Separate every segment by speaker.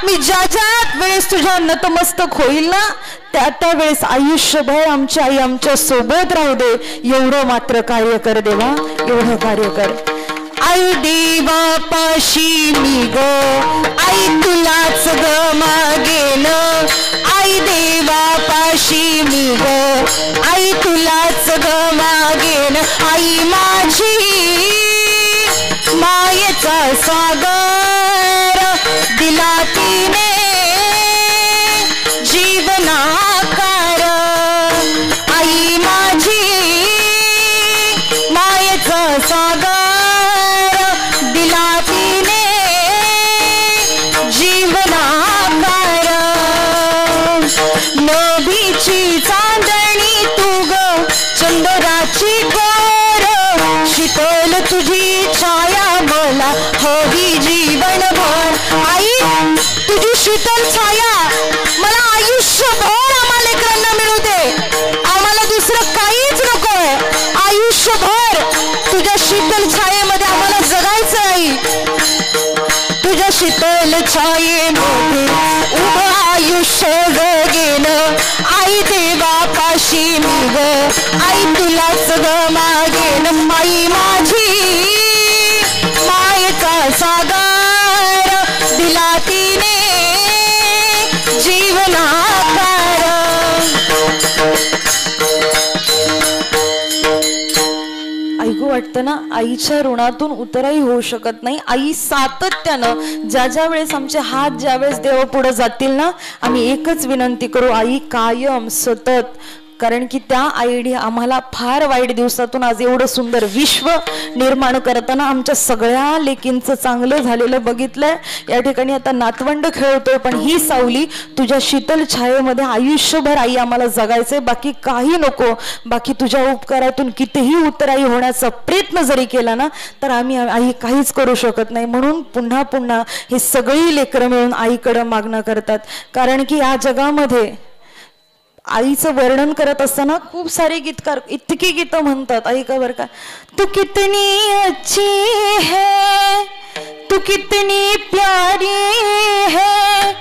Speaker 1: मी ज्या ज्या वेळेस तुझ्या नतमस्तक होईल ना त्या त्या वेळेस आयुष्यभर आमची आई आमच्या सोबत राहू दे, एवढं मात्र कार्य कर देवा, एवढं कार्य कर. आई देवापाशी मी ग, आई तुलाच ग मागेन. आई देवापाशी मी ग, आई तुलाच ग मागेन. आई माझी मायेचा सागर दिला तिने जीवनाकार. आई माझी मायेचा सागर दिला तिने जीवनाकार. नभीची चांदणी तू ग, चंद्राची कोर, शीतल तुझी छाया मला हवी जीवनभर. आई तुझी शीतल छाया मला आयुष्यभर आम्हाला लेकरांना मिळू दे, आम्हाला दुसरं काहीच नकोय. आयुष्यभर तुझ्या शीतल छायेमध्ये आम्हाला जगायचं आई. तुझ्या शीतल छायेमध्ये उभं आयुष्य जगेन. आई देवापाशी मी ग, आई तुलाच ग मागेन. आई माझी मायेचा सागर दिला तिने जीवनाकार. ऐकू वाटतं ना, आईच्या ऋणातून उतराई होऊ शकत नाही. आई सातत्यानं ज्या ज्या वेळेस आमचे हात ज्या वेळेस देवापुढे जातील ना, आम्ही एकच विनंती करू, आई कायम सतत. कारण की त्या आईने आम्हाला फार वाईट दिवसातून आज एवढं सुंदर विश्व निर्माण करताना आमच्या सगळ्या लेकींचं चांगलं झालेलं बघितलंय. या ठिकाणी आता नातवंड खेळतोय, पण ही सावली तुझ्या शीतल छायेमध्ये आयुष्यभर आई आम्हाला जगायचंय, बाकी काही नको. बाकी तुझ्या उपकारातून कितीही उतराई होण्याचा प्रयत्न जरी केला ना तर आम्ही आई काहीच करू शकत नाही. म्हणून पुन्हा पुन्हा हे सगळी लेकरं मिळून आईकडं मागणं करतात. कारण की या जगामध्ये आईचं वर्णन करत असताना खूप सारे गीतकार इतकी गीतं म्हणतात. ऐका बरं का. तू कितनी अच्छी है, तू कितनी प्यारी है,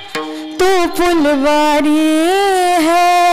Speaker 1: तू फुलवारी है,